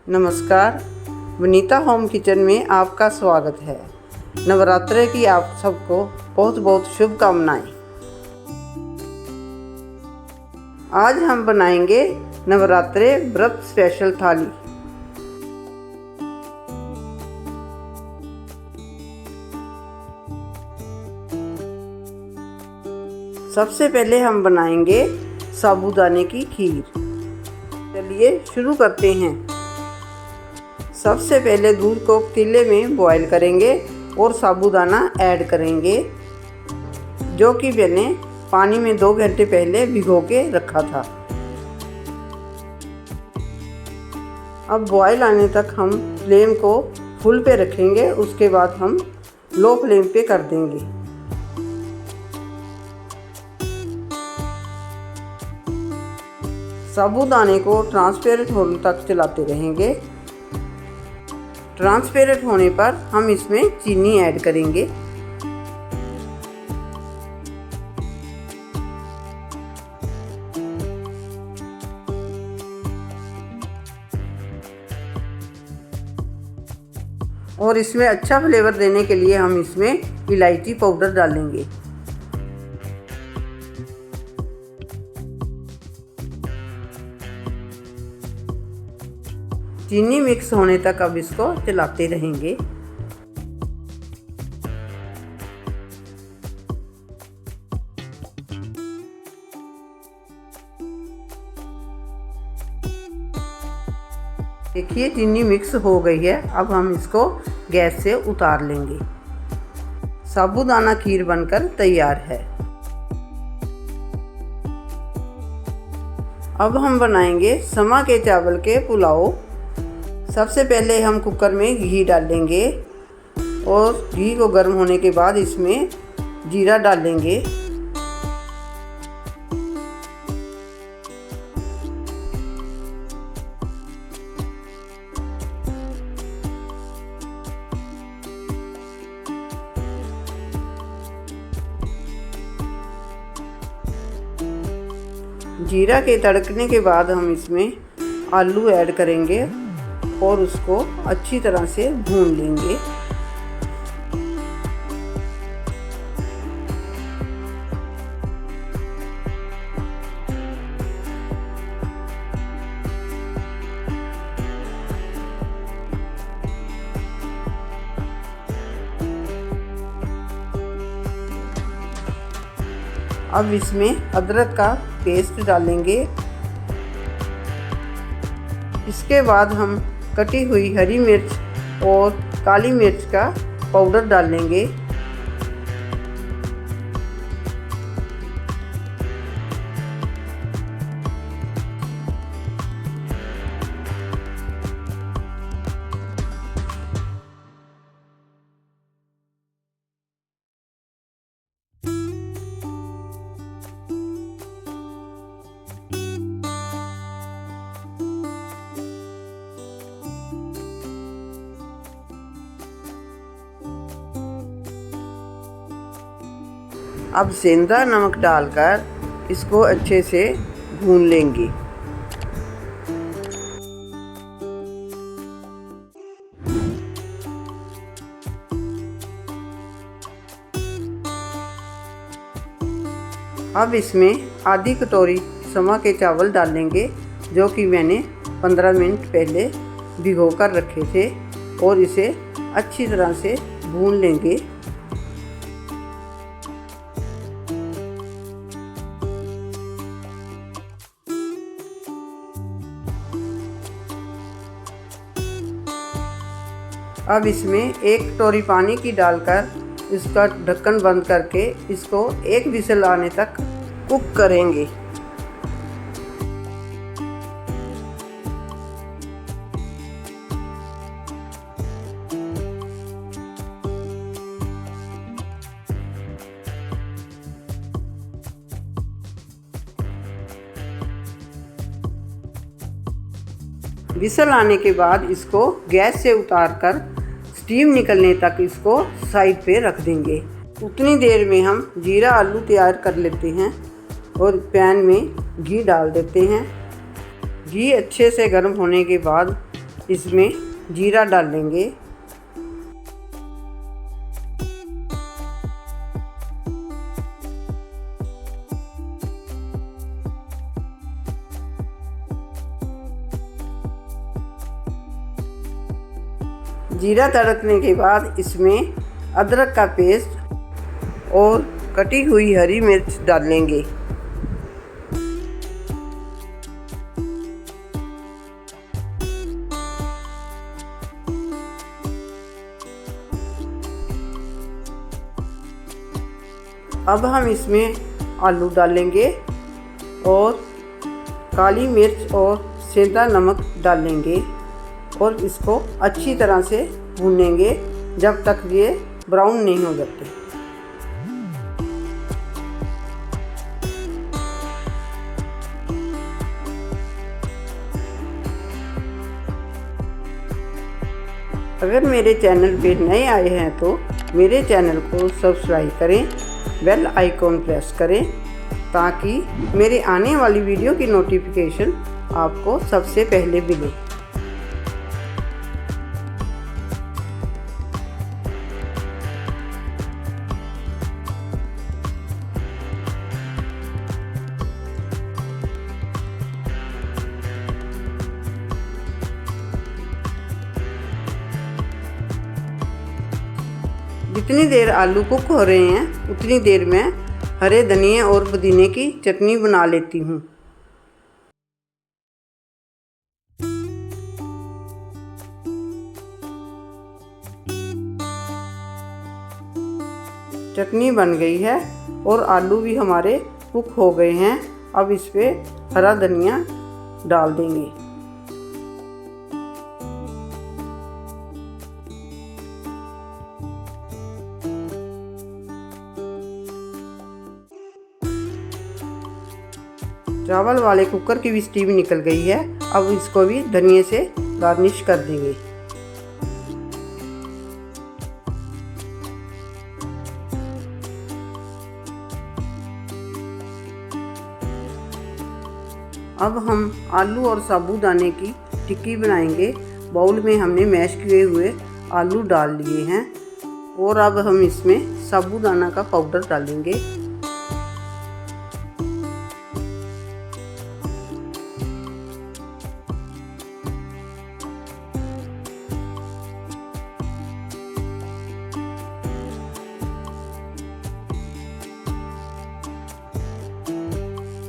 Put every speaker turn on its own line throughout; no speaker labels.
नमस्कार, Vanita home kitchen में आपका स्वागत है। नवरात्रे की आप सबको बहुत बहुत शुभकामनाएं। आज हम बनाएंगे नवरात्रे व्रत स्पेशल थाली। सबसे पहले हम बनाएंगे साबूदाने की खीर। चलिए शुरू करते हैं। सबसे पहले दूध को पतीले में बॉईल करेंगे और साबूदाना ऐड करेंगे, जो कि मैंने पानी में 2 घंटे पहले भिगो के रखा था। अब बॉईल आने तक हम फ्लेम को फुल पे रखेंगे, उसके बाद हम लो फ्लेम पे कर देंगे। साबूदाने को ट्रांसपेरेंट होने तक चलाते रहेंगे। ट्रांसपेरेंट होने पर हम इसमें चीनी ऐड करेंगे। और इसमें अच्छा फ्लेवर देने के लिए हम इसमें इलायची पाउडर डालेंगे। चीनी मिक्स होने तक अब इसको चलाते रहेंगे। देखिए चीनी मिक्स हो गई है। अब हम इसको गैस से उतार लेंगे। साबूदाना खीर बनकर तैयार है। अब हम बनाएंगे समा के चावल के पुलाव। सबसे पहले हम कुकर में घी डालेंगे और घी को गर्म होने के बाद इसमें जीरा डालेंगे। जीरा के तड़कने के बाद हम इसमें आलू ऐड करेंगे और उसको अच्छी तरह से भून लेंगे। अब इसमें अदरक का पेस्ट डालेंगे। इसके बाद हम कटी हुई हरी मिर्च और काली मिर्च का पाउडर डालेंगे। अब सेंधा नमक डालकर इसको अच्छे से भून लेंगे। अब इसमें आधी कटोरी समा के चावल डालेंगे, जो कि मैंने 15 मिनट पहले भिगो कर रखे थे, और इसे अच्छी तरह से भून लेंगे। अब इसमें 1 कटोरी पानी की डालकर इसका ढक्कन बंद करके इसको 1 विसल आने तक कुक करेंगे। विसल आने के बाद इसको गैस से उतारकर स्टीम निकलने तक इसको साइड पे रख देंगे। उतनी देर में हम जीरा आलू तैयार कर लेते हैं और पैन में घी डाल देते हैं। घी अच्छे से गर्म होने के बाद इसमें जीरा डालेंगे। जीरा तड़कने के बाद इसमें अदरक का पेस्ट और कटी हुई हरी मिर्च डालेंगे। अब हम इसमें आलू डालेंगे और काली मिर्च और सेंधा नमक डालेंगे और इसको अच्छी तरह से भूनेंगे जब तक ये ब्राउन नहीं हो जाते। अगर मेरे चैनल पे नए आए हैं तो मेरे चैनल को सब्सक्राइब करें, बेल आइकॉन प्रेस करें ताकि मेरे आने वाली वीडियो की नोटिफिकेशन आपको सबसे पहले मिले। जितनी देर आलू कुक हो रहे हैं उतनी देर में हरे धनिए और पुदीने की चटनी बना लेती हूँ। चटनी बन गई है और आलू भी हमारे कुक हो गए हैं। अब इस पे हरा धनिया डाल देंगे। चावल वाले कुकर की भी स्टीम निकल गई है। अब इसको भी धनिए से गार्निश कर देंगे। अब हम आलू और साबूदाने की टिक्की बनाएंगे। बाउल में हमने मैश किए हुए आलू डाल लिए हैं और अब हम इसमें साबूदाना का पाउडर डालेंगे।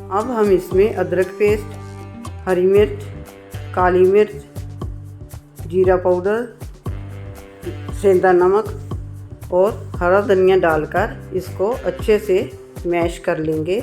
अब हम इसमें अदरक पेस्ट, हरी मिर्च, काली मिर्च, जीरा पाउडर, सेंधा नमक और हरा धनिया डालकर इसको अच्छे से मैश कर लेंगे।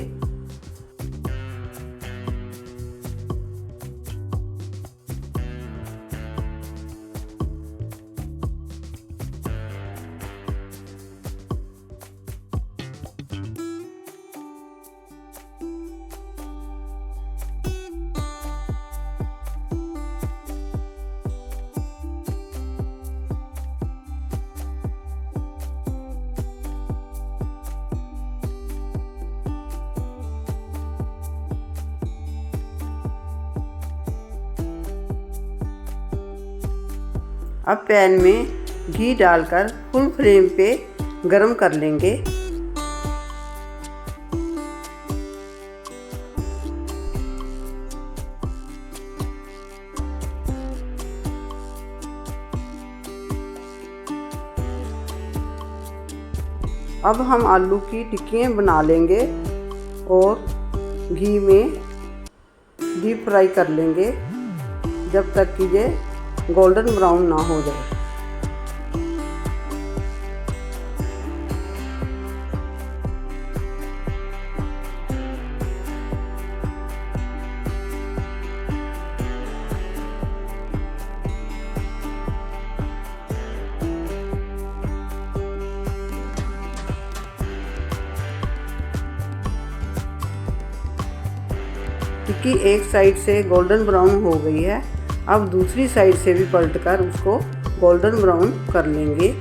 अब पैन में घी डालकर फुल फ्लेम पे गरम कर लेंगे। अब हम आलू की टिक्कियाँ बना लेंगे और घी में डीप फ्राई कर लेंगे जब तक कि ये गोल्डन ब्राउन ना हो जाए। टिक्की एक साइड से गोल्डन ब्राउन हो गई है। अब दूसरी साइड से भी पलटकर उसको गोल्डन ब्राउन कर लेंगे।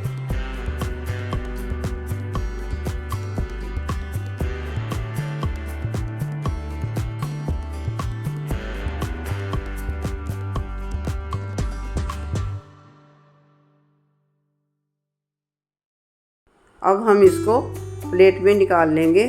अब हम इसको प्लेट में निकाल लेंगे।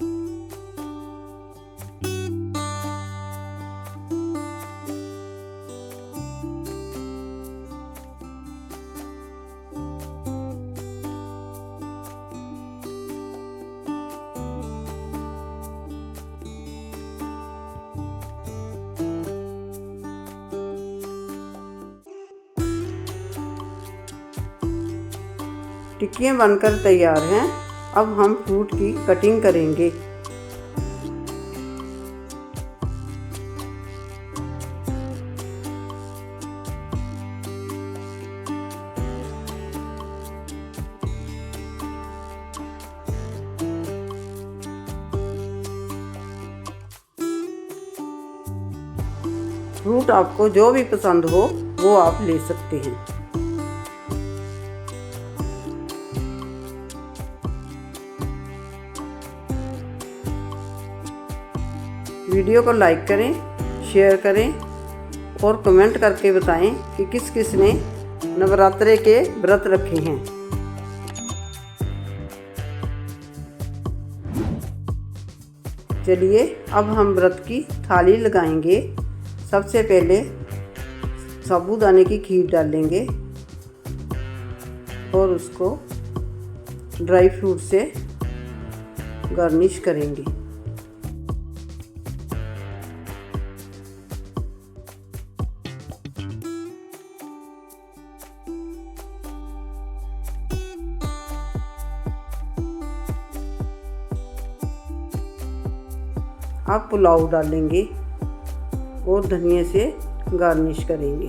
टिक्कियाँ बनकर तैयार हैं। अब हम फ्रूट की कटिंग करेंगे। फ्रूट आपको जो भी पसंद हो वो आप ले सकते हैं। वीडियो को लाइक करें, शेयर करें और कमेंट करके बताएं कि किस किस ने नवरात्रे के व्रत रखे हैं। चलिए अब हम व्रत की थाली लगाएंगे। सबसे पहले साबूदाने की खीर डालेंगे और उसको ड्राई फ्रूट से गार्निश करेंगे। अब पुलाव डालेंगे और धनिया से गार्निश करेंगे।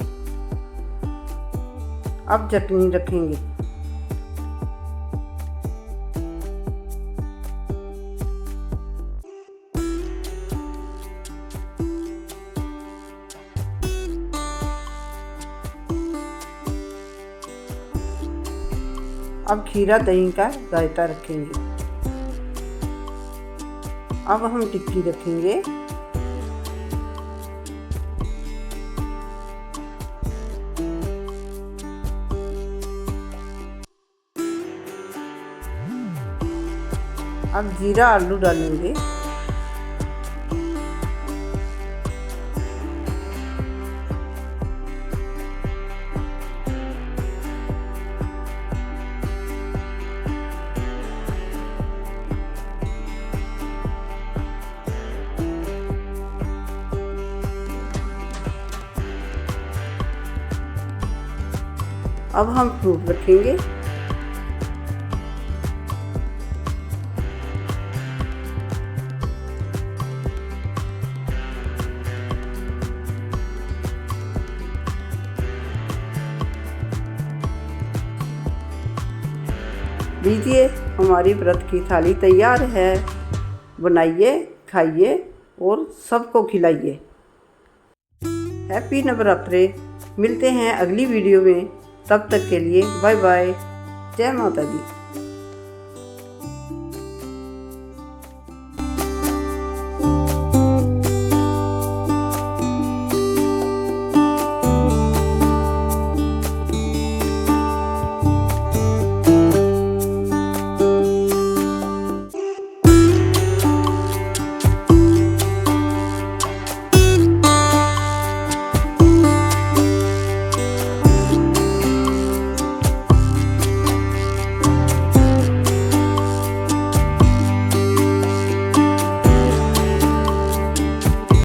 अब चटनी रखेंगे। अब खीरा दही का रायता रखेंगे। अब हम टिक्की रखेंगे। अब जीरा आलू डालेंगे। अब हम फ्रूट रखेंगे। लीजिए हमारी व्रत की थाली तैयार है। बनाइए, खाइए और सबको खिलाइए। हैप्पी नवरात्रे। मिलते हैं अगली वीडियो में। तब तक के लिए बाय बाय। जय माता दी।